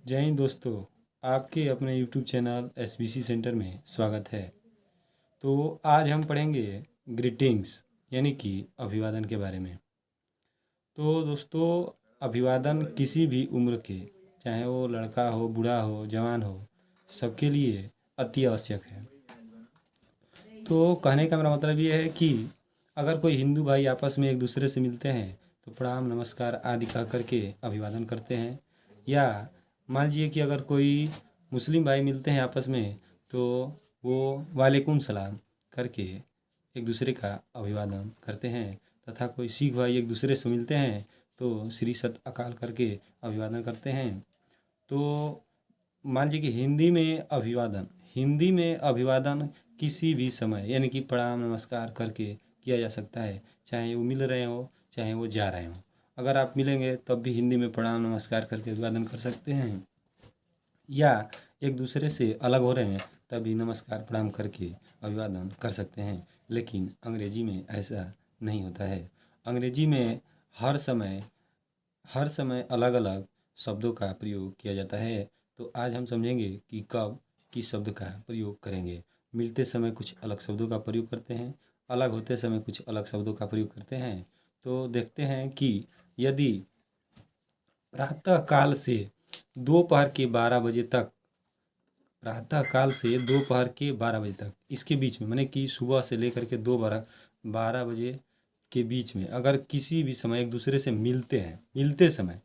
जय हिंद दोस्तों। आपके अपने यूट्यूब चैनल एसबीसी सेंटर में स्वागत है। तो आज हम पढ़ेंगे ग्रीटिंग्स यानी कि अभिवादन के बारे में। तो दोस्तों, अभिवादन किसी भी उम्र के, चाहे वो लड़का हो, बूढ़ा हो, जवान हो, सबके लिए अति आवश्यक है। तो कहने का मेरा मतलब ये है कि अगर कोई हिंदू भाई आपस में एक दूसरे से मिलते हैं तो प्रणाम, नमस्कार आदि कह करके अभिवादन करते हैं। या मान लीजिए कि अगर कोई मुस्लिम भाई मिलते हैं आपस में तो वो वालेकुम सलाम करके एक दूसरे का अभिवादन करते हैं। तथा कोई सिख भाई एक दूसरे से मिलते हैं तो श्री सत अकाल करके अभिवादन करते हैं। तो मान लीजिए कि हिंदी में अभिवादन किसी भी समय यानी कि प्रणाम नमस्कार करके किया जा सकता है, चाहे वो मिल रहे हो चाहे वो जा रहे हो। अगर आप मिलेंगे तब भी हिंदी में प्रणाम नमस्कार करके अभिवादन कर सकते हैं, या एक दूसरे से अलग हो रहे हैं तभी नमस्कार प्रणाम करके अभिवादन कर सकते हैं। लेकिन अंग्रेजी में ऐसा नहीं होता है। अंग्रेजी में हर समय अलग अलग शब्दों का प्रयोग किया जाता है। तो आज हम समझेंगे कि कब किस शब्द का प्रयोग करेंगे। मिलते समय कुछ अलग शब्दों का प्रयोग करते हैं, अलग होते समय कुछ अलग शब्दों का प्रयोग करते हैं। तो देखते हैं कि यदि प्रातः काल से दोपहर के 12 बजे तक, प्रातः काल से दोपहर के 12 बजे तक, इसके बीच में माने कि सुबह से लेकर के दोपहर 12 बजे के बीच में अगर किसी भी समय एक दूसरे से मिलते हैं, मिलते समय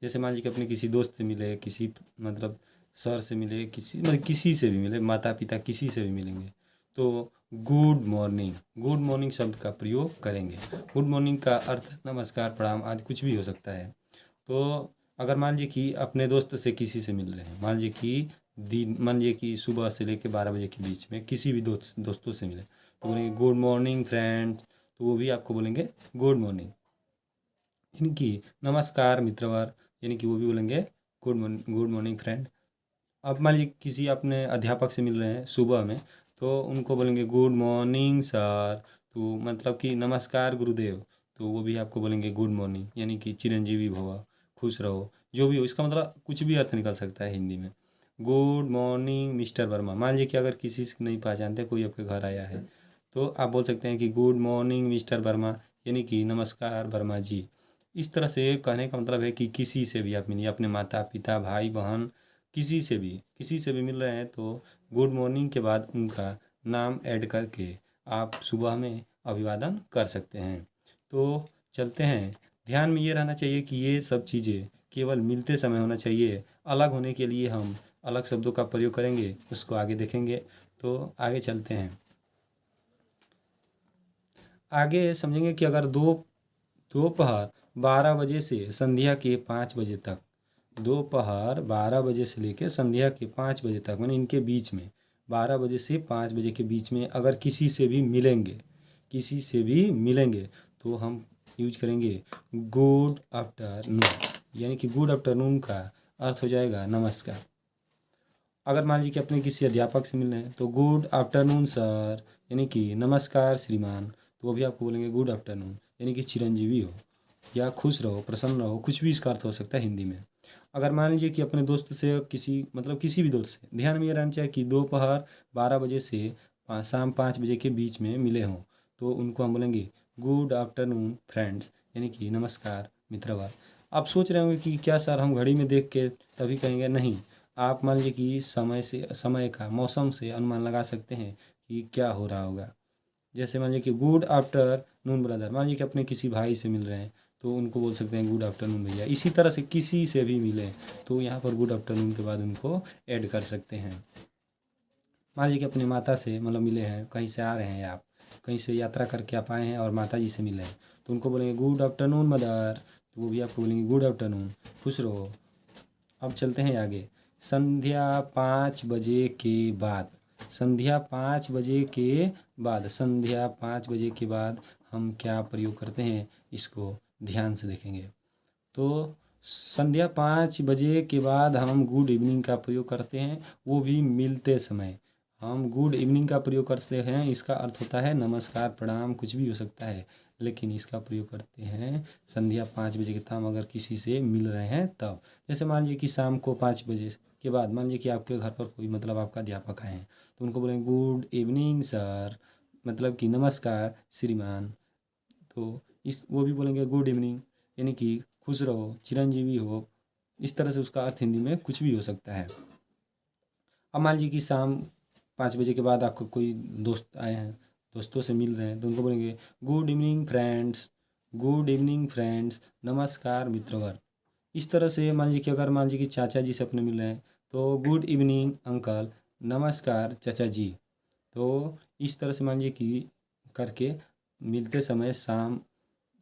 जैसे मान लीजिए कि अपने किसी दोस्त से मिले, किसी मतलब सर से मिले, किसी से भी मिले, माता पिता किसी से भी मिलेंगे तो गुड मॉर्निंग शब्द का प्रयोग करेंगे। गुड मॉर्निंग का अर्थ नमस्कार, प्रणाम आदि कुछ भी हो सकता है। तो अगर मान लीजिए कि अपने दोस्त से किसी से मिल रहे हैं, मान लीजिए कि सुबह से लेकर 12 बजे के बीच में किसी भी दोस्तों से मिले तो बोलेंगे गुड मॉर्निंग फ्रेंड्स। तो वो भी आपको बोलेंगे गुड मॉर्निंग, यानी कि नमस्कार मित्रवर, यानी कि वो भी बोलेंगे गुड मॉर्निंग फ्रेंड। अब मान लीजिए किसी अपने अध्यापक से मिल रहे हैं सुबह में तो उनको बोलेंगे गुड मॉर्निंग सर, तो मतलब कि नमस्कार गुरुदेव। तो वो भी आपको बोलेंगे गुड मॉर्निंग, यानी कि चिरंजीवी भव, खुश रहो, जो भी हो। इसका मतलब कुछ भी अर्थ निकल सकता है हिंदी में। गुड मॉर्निंग मिस्टर वर्मा, मान लीजिए कि अगर किसी से नहीं पहचानते, कोई आपके घर आया है तो आप बोल सकते हैं कि गुड मॉर्निंग मिस्टर वर्मा, यानी कि नमस्कार वर्मा जी। इस तरह से कहने का मतलब है कि किसी से भी आप मिलिए, अपने माता पिता भाई बहन किसी से भी मिल रहे हैं तो गुड मॉर्निंग के बाद उनका नाम ऐड करके आप सुबह में अभिवादन कर सकते हैं। तो चलते हैं। ध्यान में ये रहना चाहिए कि ये सब चीज़ें केवल मिलते समय होना चाहिए। अलग होने के लिए हम अलग शब्दों का प्रयोग करेंगे, उसको आगे देखेंगे। तो आगे चलते हैं। आगे समझेंगे कि अगर दोपहर 12 बजे से संध्या के 5 बजे तक, दोपहर 12 बजे से लेकर संध्या के 5 बजे तक, माने इनके बीच में 12 बजे से 5 बजे के बीच में अगर किसी से भी मिलेंगे तो हम यूज करेंगे गुड आफ्टरनून, यानी कि गुड आफ्टरनून का अर्थ हो जाएगा नमस्कार। अगर मान लीजिए कि अपने किसी अध्यापक से मिल रहे हैं तो गुड आफ्टरनून सर, यानी कि नमस्कार श्रीमान। तो वो भी आपको बोलेंगे गुड आफ्टरनून, यानी कि चिरंजीवी हो या खुश रहो, प्रसन्न रहो, कुछ भी इसका अर्थ हो सकता है हिंदी में। अगर मान लीजिए कि अपने दोस्त से किसी भी दोस्त से, ध्यान में ये रहना चाहिए कि दोपहर 12 बजे से शाम 5 बजे के बीच में मिले हों तो उनको हम बोलेंगे गुड आफ्टरनून फ्रेंड्स, यानी कि नमस्कार मित्रवर। आप सोच रहे होंगे कि क्या सर हम घड़ी में देख के तभी कहेंगे? नहीं, आप मान लीजिए कि समय का, मौसम से अनुमान लगा सकते हैं कि क्या हो रहा होगा। जैसे मान लीजिए कि गुड आफ्टरनून ब्रदर, मान लीजिए कि अपने किसी भाई से मिल रहे हैं तो उनको बोल सकते हैं गुड आफ्टरनून भैया। इसी तरह से किसी से भी मिले तो यहाँ पर गुड आफ्टरनून के बाद उनको ऐड कर सकते हैं। मान लीजिए कि अपनी माता से मतलब मिले हैं, कहीं से आ रहे हैं आप, कहीं से यात्रा करके आप आए हैं और माता जी से मिले हैं तो उनको बोलेंगे गुड आफ्टरनून मदर। तो वो भी आपको बोलेंगे गुड आफ्टरनून, खुश रहो। अब चलते हैं आगे। संध्या 5 बजे के बाद, संध्या 5 बजे के बाद हम क्या प्रयोग करते हैं, इसको ध्यान से देखेंगे। तो संध्या 5 बजे के बाद हम गुड इवनिंग का प्रयोग करते हैं, वो भी मिलते समय। हम गुड इवनिंग का प्रयोग करते हैं, इसका अर्थ होता है नमस्कार, प्रणाम, कुछ भी हो सकता है, लेकिन इसका प्रयोग करते हैं संध्या 5 बजे के टाइम अगर किसी से मिल रहे हैं तब। जैसे मान लीजिए कि शाम को 5 बजे के बाद मान लीजिए कि आपके घर पर कोई मतलब आपका अध्यापक आए हैं, तो उनको बोलेंगे गुड इवनिंग सर, मतलब कि नमस्कार श्रीमान। तो इस वो भी बोलेंगे गुड इवनिंग, यानी कि खुश रहो, चिरंजीवी हो। इस तरह से उसका अर्थ हिंदी में कुछ भी हो सकता है। अब मान लीजिए कि शाम 5 बजे के बाद आपको कोई दोस्त आए हैं, दोस्तों से मिल रहे हैं, तो उनको बोलेंगे good evening friends, good evening friends, नमस्कार मित्रवर। इस तरह से मान लीजिए कि अगर मान लीजिए कि चाचा जी से अपने मिल रहे हैं, तो गुड इवनिंग अंकल, नमस्कार चाचा जी। तो इस तरह से मान लीजिए कि करके मिलते समय शाम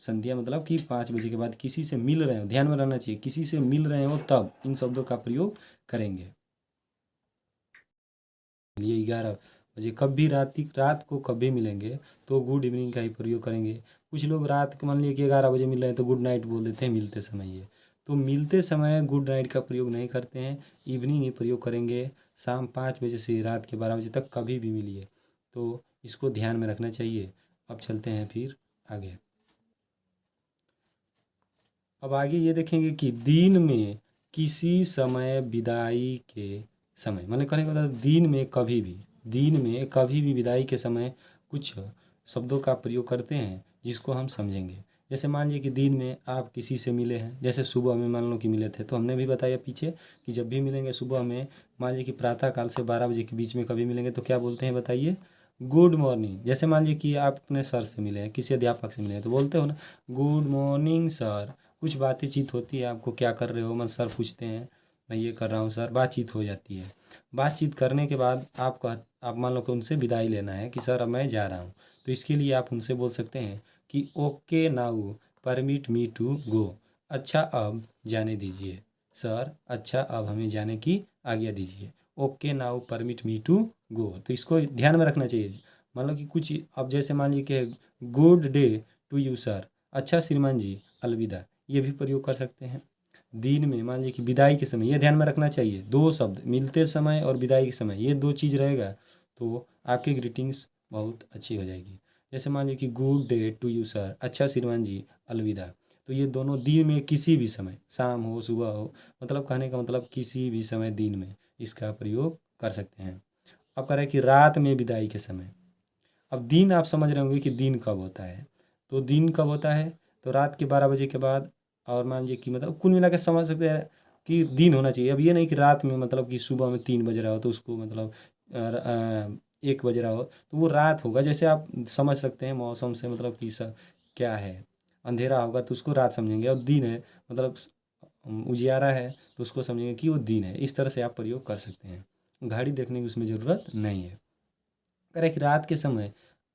संध्या मतलब कि 5 बजे के बाद किसी से मिल रहे हो, ध्यान में रहना चाहिए, किसी से मिल रहे हो तब इन शब्दों का प्रयोग करेंगे। ये 11 बजे कभी रात को कभी मिलेंगे तो गुड इवनिंग का ही प्रयोग करेंगे। कुछ लोग रात को मान लीजिए कि 11 बजे मिल रहे हैं तो गुड नाइट बोल देते हैं मिलते समय। ये तो मिलते समय गुड नाइट का प्रयोग नहीं करते हैं, इवनिंग ही प्रयोग करेंगे। शाम 5 बजे से रात के 12 बजे तक कभी भी मिलिए, तो इसको ध्यान में रखना चाहिए। अब चलते हैं फिर आगे। अब आगे ये देखेंगे कि दिन में किसी समय विदाई के समय, मैंने कहने का मतलब दिन में कभी भी विदाई के समय कुछ शब्दों का प्रयोग करते हैं जिसको हम समझेंगे। जैसे मान लीजिए कि दिन में आप किसी से मिले हैं, जैसे सुबह में मान लो कि मिले थे, तो हमने भी बताया पीछे कि जब भी मिलेंगे सुबह में, मान लीजिए कि प्रातः काल से 12 बजे के बीच में कभी मिलेंगे तो क्या बोलते हैं बताइए, गुड मॉर्निंग। जैसे मान लीजिए कि आप अपने सर से मिले हैं, किसी अध्यापक से मिले हैं, तो बोलते हो ना गुड मॉर्निंग सर। कुछ बातचीत होती है, आपको क्या कर रहे हो, मतलब सर पूछते हैं, मैं ये कर रहा हूँ सर, बातचीत हो जाती है। बातचीत करने के बाद आप मान लो कि उनसे विदाई लेना है कि सर अब मैं जा रहा हूँ, तो इसके लिए आप उनसे बोल सकते हैं कि okay now permit me to go. अच्छा अब जाने दीजिए सर, अच्छा अब हमें जाने की आज्ञा दीजिए। Okay now permit me to go, तो इसको ध्यान में रखना चाहिए। मान लो कि कुछ अब जैसे मान लीजिए कि good day to you sir, अच्छा श्रीमान जी अलविदा, ये भी प्रयोग कर सकते हैं। दिन में मान लीजिए कि विदाई के समय, ये ध्यान में रखना चाहिए, दो शब्द मिलते समय और विदाई के समय, ये दो चीज़ रहेगा तो आपकी ग्रीटिंग्स बहुत अच्छी हो जाएगी। जैसे मान लीजिए कि good day to you sir, अच्छा श्रीमान जी अलविदा, तो ये दोनों दिन में किसी भी समय, शाम हो सुबह हो, मतलब कहने का मतलब किसी भी समय दिन में इसका प्रयोग कर सकते हैं। अब कह रहा है कि रात में विदाई के समय। अब दिन आप समझ रहे होंगे कि दिन कब होता है, तो दिन कब होता है तो रात के 12 बजे के बाद। और मान लीजिए कि मतलब कुल मिला के समझ सकते हैं कि दिन होना चाहिए। अब ये नहीं कि रात में मतलब कि सुबह में 3 बज रहा हो तो उसको मतलब 1 बज रहा हो तो वो रात होगा। जैसे आप समझ सकते हैं मौसम से मतलब कि क्या है, अंधेरा होगा तो उसको रात समझेंगे, और दिन है मतलब उजियारा है तो उसको समझेंगे कि वो दिन है। इस तरह से आप प्रयोग कर सकते हैं, घड़ी देखने की उसमें ज़रूरत नहीं है। करे कि रात के समय,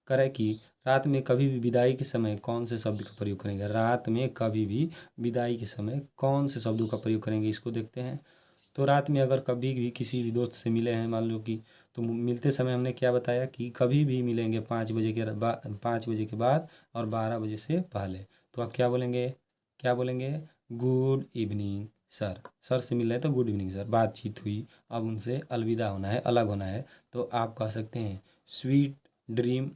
करे कि रात में कभी भी विदाई के समय कौन से शब्द का प्रयोग करेंगे, रात में कभी भी विदाई के समय कौन से शब्दों का प्रयोग करेंगे, इसको देखते हैं। तो रात में अगर कभी भी किसी भी दोस्त से मिले हैं मान लो कि, तो मिलते समय हमने क्या बताया कि कभी भी मिलेंगे 5 बजे के बाद और 12 बजे से पहले। तो आप क्या बोलेंगे, गुड इवनिंग सर, सर से मिल रहे हैं तो गुड इवनिंग सर, बातचीत हुई, अब उनसे अलविदा होना है, अलग होना है, तो आप कह सकते हैं स्वीट ड्रीम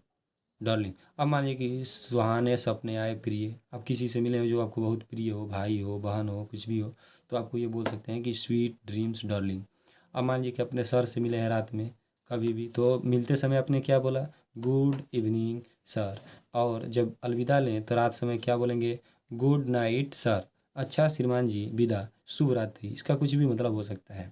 डार्लिंग। अब मान लीजिए कि सुहाने सपने आए प्रिय, अब किसी से मिले हो जो आपको बहुत प्रिय हो, भाई हो, बहन हो, कुछ भी हो, तो आपको ये बोल सकते हैं कि स्वीट ड्रीम्स डार्लिंग। अब मान लीजिए कि अपने सर से मिले हैं रात में कभी भी, तो मिलते समय आपने क्या बोला, गुड इवनिंग सर। और जब अलविदा लें तो रात समय क्या बोलेंगे, गुड नाइट सर, अच्छा श्रीमान जी विदा, शुभ रात्रि। इसका कुछ भी मतलब हो सकता है।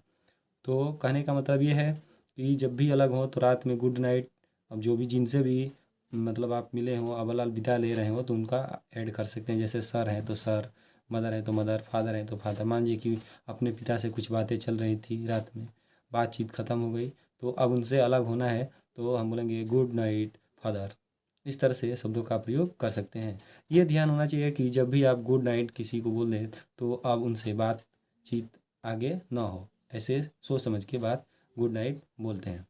तो कहने का मतलब ये है कि जब भी अलग हो तो रात में गुड नाइट। अब जो भी जिनसे भी मतलब आप मिले हो, अब अलविदा ले रहे हो तो उनका ऐड कर सकते हैं। जैसे सर हैं तो सर, मदर है तो मदर, फादर है तो फादर। मान लीजिए कि अपने पिता से कुछ बातें चल रही थी रात में, बातचीत ख़त्म हो गई तो अब उनसे अलग होना है तो हम बोलेंगे गुड नाइट फादर। इस तरह से शब्दों का प्रयोग कर सकते हैं। ये ध्यान होना चाहिए कि जब भी आप गुड नाइट किसी को बोल दें तो अब उनसे बातचीत आगे ना हो, ऐसे सोच समझ के बात गुड नाइट बोलते हैं।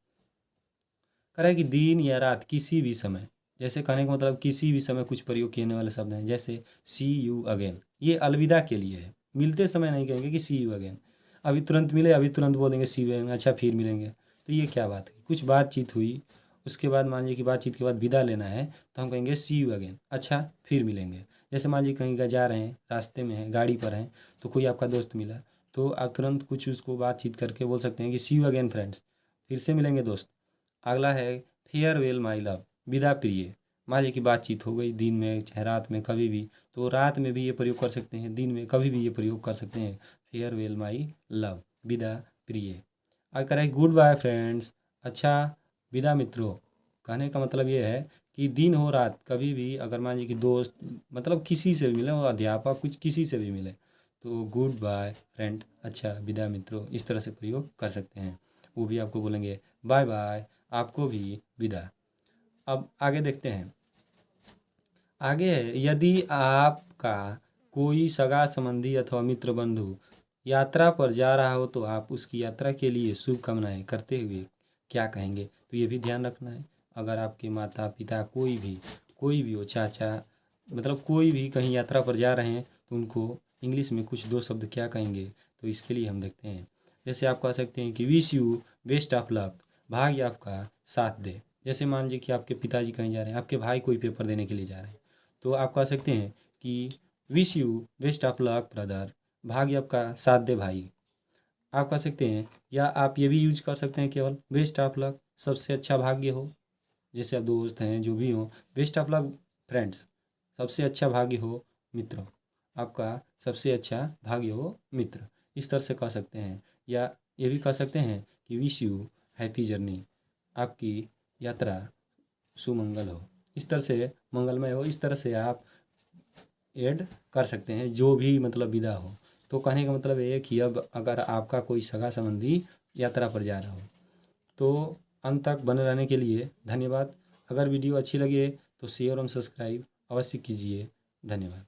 कह रहा है कि दिन या रात किसी भी समय, जैसे कहने का मतलब किसी भी समय कुछ प्रयोग किए वाले शब्द हैं। जैसे सी यू अगेन, ये अलविदा के लिए है, मिलते समय नहीं कहेंगे कि सी यू अगेन। अभी तुरंत मिले, अभी तुरंत बोलेंगे सी यू अगेन, अच्छा फिर मिलेंगे। तो ये क्या बात हुई, कुछ बातचीत हुई, उसके बाद मान लीजिए कि बातचीत के बाद विदा लेना है तो हम कहेंगे सी यू अगेन, अच्छा फिर मिलेंगे। जैसे मान लीजिए कहीं का जा रहे हैं, रास्ते में हैं, गाड़ी पर हैं, तो कोई आपका दोस्त मिला तो आप तुरंत कुछ उसको बातचीत करके बोल सकते हैं कि सी यू अगेन फ्रेंड्स, फिर से मिलेंगे दोस्त। अगला है फेयरवेल माई लव, विदा प्रिय। मान लीजिए कि बातचीत हो गई दिन में चाहे रात में कभी भी, तो रात में भी ये प्रयोग कर सकते हैं, दिन में कभी भी ये प्रयोग कर सकते हैं, फेयरवेल माई लव, विदा प्रिय। अगर है गुड बाय फ्रेंड्स, अच्छा विदा मित्रों। कहने का मतलब ये है कि दिन हो रात कभी भी अगर मान लीजिए कि दोस्त मतलब किसी से भी मिले, वो अध्यापक कुछ किसी से भी मिले, तो गुड बाय फ्रेंड, अच्छा विदा मित्रों, इस तरह से प्रयोग कर सकते हैं। वो भी आपको बोलेंगे बाय बाय, आपको भी विदा। अब आगे देखते हैं। आगे है, यदि आपका कोई सगा संबंधी अथवा मित्र बंधु यात्रा पर जा रहा हो तो आप उसकी यात्रा के लिए शुभकामनाएं करते हुए क्या कहेंगे, तो ये भी ध्यान रखना है। अगर आपके माता पिता कोई भी हो, चाचा, मतलब कोई भी कहीं यात्रा पर जा रहे हैं तो उनको इंग्लिश में कुछ दो शब्द क्या कहेंगे, तो इसके लिए हम देखते हैं। जैसे आप कह सकते हैं कि wish you best of luck, भाग्य आपका साथ दे। जैसे मान लीजिए कि आपके पिताजी कहीं जा रहे हैं, आपके भाई कोई पेपर देने के लिए जा रहे हैं, तो आप कह सकते हैं कि wish you best of luck brother, भाग्य आपका साथ दे भाई। आप कह सकते हैं, या आप ये भी यूज कर सकते हैं केवल बेस्ट ऑफ लक, सबसे अच्छा भाग्य हो। जैसे आप दोस्त हैं जो भी हो, बेस्ट ऑफ लक फ्रेंड्स, सबसे अच्छा भाग्य हो मित्र, आपका सबसे अच्छा भाग्य हो मित्र, इस तरह से कह सकते हैं। या ये भी कह सकते हैं कि विश यू हैप्पी जर्नी, आपकी यात्रा सुमंगल हो, इस तरह से मंगलमय हो, इस तरह से आप ऐड कर सकते हैं जो भी मतलब विदा हो। तो कहने का मतलब ये है कि अब अगर आपका कोई सगा संबंधी यात्रा पर जा रहा हो तो अंत तक बने रहने के लिए धन्यवाद। अगर वीडियो अच्छी लगे तो शेयर और सब्सक्राइब अवश्य कीजिए। धन्यवाद।